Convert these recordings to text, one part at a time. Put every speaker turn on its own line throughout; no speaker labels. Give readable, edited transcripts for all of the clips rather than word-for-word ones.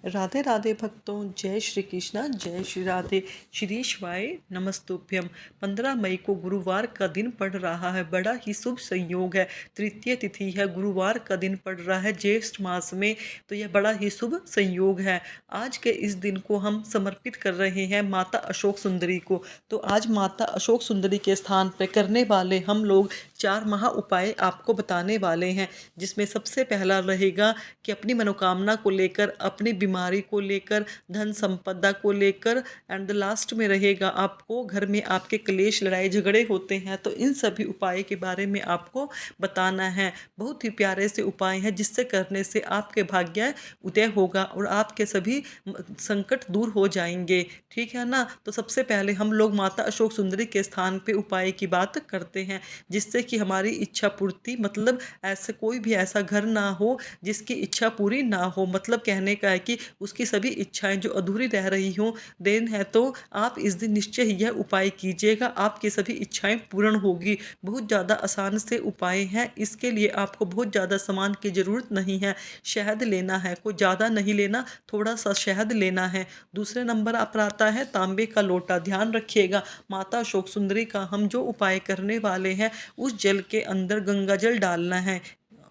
राधे राधे भक्तों, जय श्री कृष्णा, जय श्री राधे। श्री शिवाय नमस्तुभ्यम। 15 मई को गुरुवार का दिन पड़ रहा है। बड़ा ही शुभ संयोग है। तृतीय तिथि है, गुरुवार का दिन पड़ रहा है ज्येष्ठ मास में। तो यह बड़ा ही शुभ संयोग है। आज के इस दिन को हम समर्पित कर रहे हैं माता अशोक सुंदरी को। तो आज माता अशोक सुंदरी के स्थान पर करने वाले हम लोग 4 महा उपाय आपको बताने वाले हैं, जिसमें सबसे पहला रहेगा कि अपनी मनोकामना को लेकर, अपनी बीमारी को लेकर, धन संपदा को लेकर, एंड द लास्ट में रहेगा आपको घर में आपके क्लेश लड़ाई झगड़े होते हैं तो इन सभी उपाय के बारे में आपको बताना है। बहुत ही प्यारे से उपाय हैं जिससे करने से आपके भाग्य उदय होगा और आपके सभी संकट दूर हो जाएंगे। ठीक है ना। तो सबसे पहले हम लोग माता अशोक सुंदरी के स्थान पे उपाय की बात करते हैं, जिससे कि हमारी इच्छा पूर्ति, मतलब ऐसा कोई भी ऐसा घर ना हो जिसकी इच्छा पूरी ना हो। मतलब कहने का है कि उसकी सभी इच्छाएं जो अधूरी रह रही हों देन है, तो आप इस दिन निश्चय ही यह उपाय कीजिएगा, आपकी सभी इच्छाएं पूर्ण होगी। बहुत ज़्यादा आसान से उपाय हैं। इसके लिए आपको बहुत ज़्यादा सामान की ज़रूरत नहीं है। शहद लेना है, कोई ज़्यादा नहीं लेना, थोड़ा सा शहद लेना है। दूसरे नंबर पर आता है तांबे का लोटा। ध्यान रखिएगा, माता अशोक सुंदरी का हम जो उपाय करने वाले हैं उस जल के अंदर गंगा जल डालना है,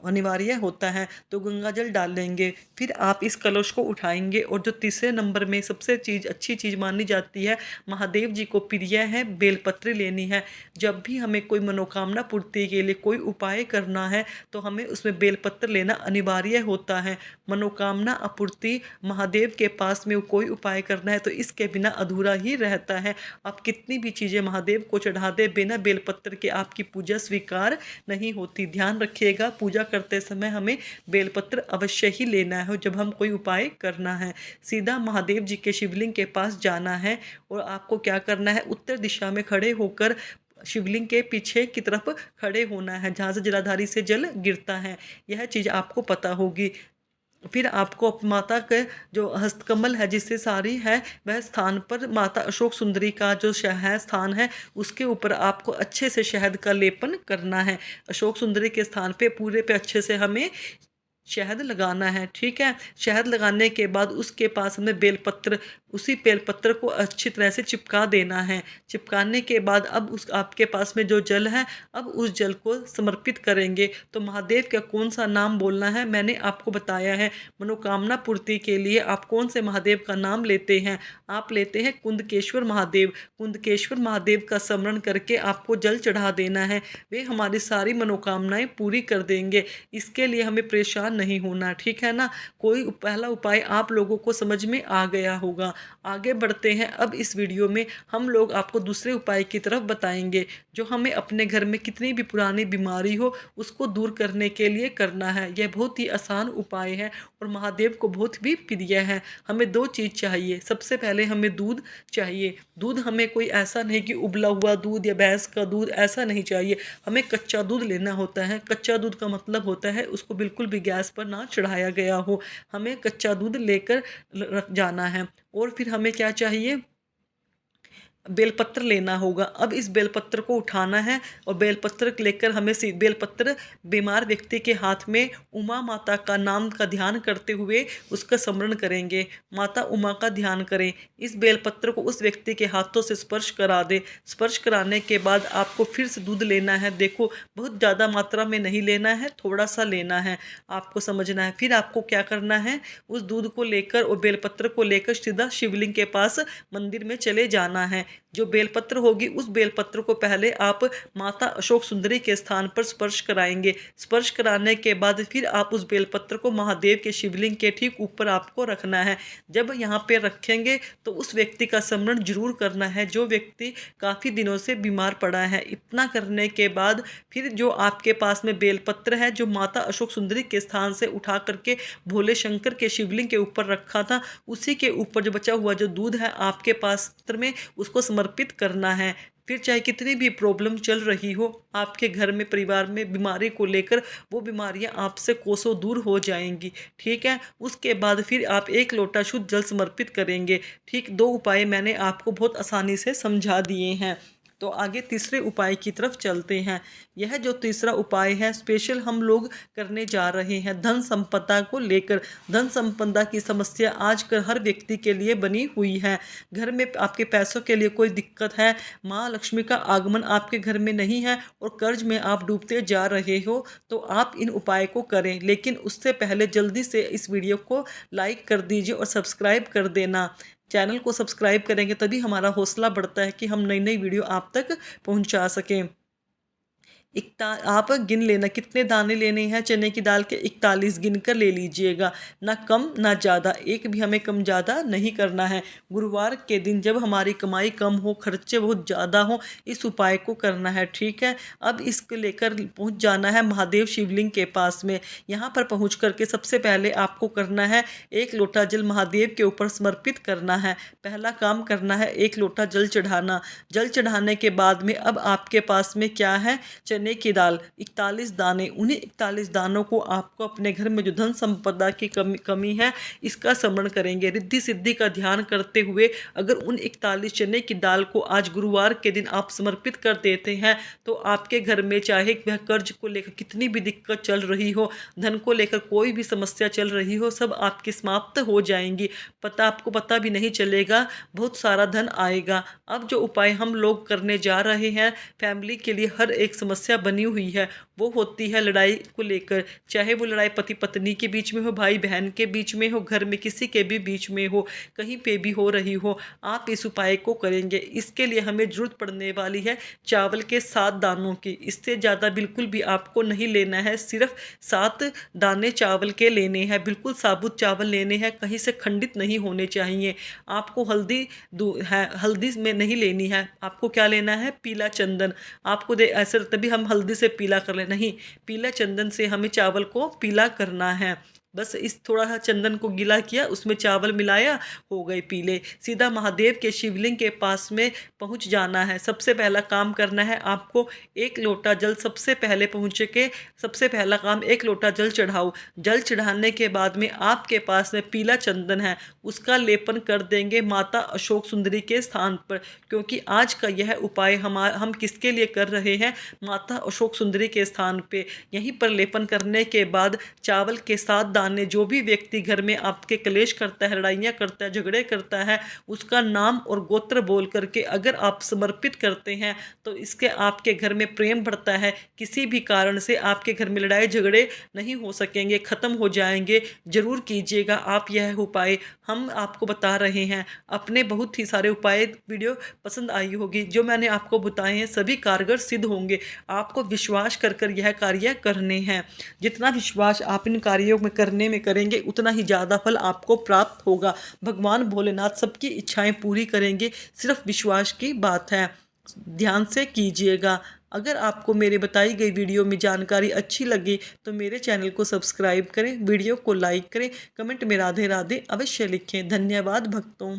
अनिवार्य होता है। तो गंगा जल डाल लेंगे, फिर आप इस कलश को उठाएंगे और जो तीसरे नंबर में सबसे अच्छी चीज़ मानी जाती है, महादेव जी को प्रिय है, बेलपत्र लेनी है। जब भी हमें कोई मनोकामना पूर्ति के लिए कोई उपाय करना है तो हमें उसमें बेलपत्र लेना अनिवार्य होता है। मनोकामना आपूर्ति महादेव के पास में कोई उपाय करना है तो इसके बिना अधूरा ही रहता है। आप कितनी भी चीज़ें महादेव को चढ़ा दे, बिना बेलपत्र के आपकी पूजा स्वीकार नहीं होती। ध्यान रखिएगा, पूजा करते समय हमें बेलपत्र अवश्य ही लेना है। जब हम कोई उपाय करना है, सीधा महादेव जी के शिवलिंग के पास जाना है और आपको क्या करना है, उत्तर दिशा में खड़े होकर शिवलिंग के पीछे की तरफ खड़े होना है, जहाँ से जलाधारी से जल गिरता है। यह चीज़ आपको पता होगी। फिर आपको माता के जो हस्तकमल है, जिससे साड़ी है, वह स्थान पर माता अशोक सुंदरी का जो है स्थान है, उसके ऊपर आपको अच्छे से शहद का लेपन करना है। अशोक सुंदरी के स्थान पे पूरे पे अच्छे से हमें शहद लगाना है। ठीक है। शहद लगाने के बाद उसके पास हमें बेलपत्र, उसी बेलपत्र को अच्छी तरह से चिपका देना है। चिपकाने के बाद अब उस आपके पास में जो जल है, अब उस जल को समर्पित करेंगे। तो महादेव का कौन सा नाम बोलना है मैंने आपको बताया है। मनोकामना पूर्ति के लिए आप कौन से महादेव का नाम लेते हैं? आप लेते हैं कुंदकेश्वर महादेव। कुंदकेश्वर महादेव का स्मरण करके आपको जल चढ़ा देना है। वे हमारी सारी मनोकामनाएं पूरी कर देंगे। इसके लिए हमें परेशान नहीं होना। ठीक है ना। कोई पहला उपाय आप लोगों को समझ में आ गया होगा। आगे बढ़ते हैं। अब इस वीडियो में हम लोग आपको दूसरे उपाय की तरफ बताएंगे, जो हमें अपने घर में कितनी भी पुरानी बीमारी हो उसको दूर करने के लिए करना है। यह बहुत ही आसान उपाय है और महादेव को बहुत भी प्रिय है। हमें 2 चीज़ चाहिए। सबसे पहले हमें दूध चाहिए। दूध हमें कोई ऐसा नहीं कि उबला हुआ दूध या भैंस का दूध, ऐसा नहीं चाहिए। हमें कच्चा दूध लेना होता है। कच्चा दूध का मतलब होता है उसको बिल्कुल भी गैस पर ना चढ़ाया गया हो। हमें कच्चा दूध लेकर रख जाना है। और फिर हमें क्या चाहिए, बेलपत्र लेना होगा। अब इस बेलपत्र को उठाना है और बेलपत्र लेकर हमें बेलपत्र बीमार व्यक्ति के हाथ में उमा माता का नाम का ध्यान करते हुए उसका स्मरण करेंगे। माता उमा का ध्यान करें। इस बेलपत्र को उस व्यक्ति के हाथों से स्पर्श करा दे। स्पर्श कराने के बाद आपको फिर से दूध लेना है। देखो, बहुत ज़्यादा मात्रा में नहीं लेना है, थोड़ा सा लेना है, आपको समझना है। फिर आपको क्या करना है, उस दूध को लेकर और बेलपत्र को लेकर सीधा शिवलिंग के पास मंदिर में चले जाना है। जो बेलपत्र होगी उस बेलपत्र को पहले आप माता अशोक सुंदरी के स्थान पर स्पर्श कराएंगे। स्पर्श कराने के बाद फिर आप उस बेलपत्र को महादेव के शिवलिंग के ठीक ऊपर आपको रखना है। जब यहाँ पे रखेंगे तो उस व्यक्ति का स्मरण जरूर करना है जो व्यक्ति काफ़ी दिनों से बीमार पड़ा है। इतना करने के बाद फिर जो आपके पास में बेलपत्र है, जो माता अशोक सुंदरी के स्थान से उठा करके भोले शंकर के शिवलिंग के ऊपर रखा था, उसी के ऊपर जो बचा हुआ जो दूध है आपके पात्र में, उसको समर्पित करना है। फिर चाहे कितनी भी प्रॉब्लम चल रही हो आपके घर में, परिवार में बीमारी को लेकर, वो बीमारियां आपसे कोसों दूर हो जाएंगी। ठीक है। उसके बाद फिर आप 1 लोटा शुद्ध जल समर्पित करेंगे। ठीक, 2 उपाय मैंने आपको बहुत आसानी से समझा दिए हैं। तो आगे तीसरे उपाय की तरफ चलते हैं। यह जो तीसरा उपाय है स्पेशल हम लोग करने जा रहे हैं धन संपदा को लेकर। धन संपदा की समस्या आजकल हर व्यक्ति के लिए बनी हुई है। घर में आपके पैसों के लिए कोई दिक्कत है, माँ लक्ष्मी का आगमन आपके घर में नहीं है और कर्ज में आप डूबते जा रहे हो, तो आप इन उपाय को करें। लेकिन उससे पहले जल्दी से इस वीडियो को लाइक कर दीजिए और सब्सक्राइब कर देना। चैनल को सब्सक्राइब करेंगे तभी हमारा हौसला बढ़ता है कि हम नई नई वीडियो आप तक पहुंचा सकें। आप गिन लेना कितने दाने लेने हैं चने की दाल के, 41 गिन कर ले लीजिएगा, ना कम ना ज़्यादा, एक भी हमें कम ज़्यादा नहीं करना है। गुरुवार के दिन जब हमारी कमाई कम हो, खर्चे बहुत ज़्यादा हो, इस उपाय को करना है, ठीक है। अब इसको लेकर पहुंच जाना है महादेव शिवलिंग के पास में। यहाँ पर पहुँच करके सबसे पहले आपको करना है 1 लोटा जल महादेव के ऊपर समर्पित करना है। पहला काम करना है 1 लोटा जल चढ़ाना। जल चढ़ाने के बाद में अब आपके पास में क्या है, चने की दाल 41 दाने। उन्हीं 41 दानों को आपको अपने घर में जो धन संपदा की कमी है इसका स्मरण करेंगे, रिद्धि सिद्धि का ध्यान करते हुए अगर उन 41 चने की दाल को आज गुरुवार के दिन आप समर्पित कर देते हैं तो आपके घर में चाहे वह कर्ज को लेकर कितनी भी दिक्कत चल रही हो, धन को लेकर कोई भी समस्या चल रही हो, सब आपकी समाप्त हो जाएंगी। आपको पता भी नहीं चलेगा, बहुत सारा धन आएगा। अब जो उपाय हम लोग करने जा रहे हैं फैमिली के लिए हर एक समस्या बनी हुई है, वो होती है लड़ाई को लेकर। चाहे वो लड़ाई पति पत्नी के बीच में हो, भाई बहन के बीच में हो, घर में किसी के भी बीच में हो, कहीं पे भी हो रही हो, आप इस उपाय को करेंगे। इसके लिए हमें जरूरत पड़ने वाली है चावल के 7 दानों की। इससे ज़्यादा बिल्कुल भी आपको नहीं लेना है, सिर्फ 7 दाने चावल के लेने हैं, बिल्कुल साबुत चावल लेने हैं, कहीं से खंडित नहीं होने चाहिए। आपको हल्दी में नहीं लेनी है, आपको क्या लेना है, पीला चंदन। आपको ऐसे तभी हम हल्दी से पीला कर ले, नहीं, पीला चंदन से हमें चावल को पीला करना है। बस इस थोड़ा सा चंदन को गीला किया, उसमें चावल मिलाया, हो गए पीले। सीधा महादेव के शिवलिंग के पास में पहुंच जाना है। सबसे पहला काम करना है आपको 1 लोटा जल, सबसे पहले पहुँच के सबसे पहला काम 1 लोटा जल चढ़ाओ। जल चढ़ाने के बाद में आपके पास में पीला चंदन है, उसका लेपन कर देंगे माता अशोक सुंदरी के स्थान पर। क्योंकि आज का यह उपाय हम किसके लिए कर रहे हैं, माता अशोक सुंदरी के स्थान पे। यहीं पर लेपन करने के बाद चावल के 7 दाने, जो भी व्यक्ति घर में आपके क्लेश करता है, लड़ाइयाँ करता है, झगड़े करता है, उसका नाम और गोत्र बोल करके अगर आप समर्पित करते हैं तो इसके आपके घर में प्रेम बढ़ता है। किसी भी कारण से आपके घर में लड़ाई झगड़े नहीं हो सकेंगे, ख़त्म हो जाएंगे। जरूर कीजिएगा आप यह उपाय, हम आपको बता रहे हैं। अपने बहुत ही सारे उपाय वीडियो पसंद आई होगी, जो मैंने आपको बताए हैं सभी कारगर सिद्ध होंगे। आपको विश्वास कर कर यह कार्य करने हैं। जितना विश्वास आप इन कार्यों में करने में करेंगे उतना ही ज़्यादा फल आपको प्राप्त होगा। भगवान भोलेनाथ सबकी इच्छाएं पूरी करेंगे, सिर्फ विश्वास की बात है। ध्यान से कीजिएगा। अगर आपको मेरे बताई गई वीडियो में जानकारी अच्छी लगी तो मेरे चैनल को सब्सक्राइब करें, वीडियो को लाइक करें, कमेंट में राधे राधे अवश्य लिखें। धन्यवाद भक्तों।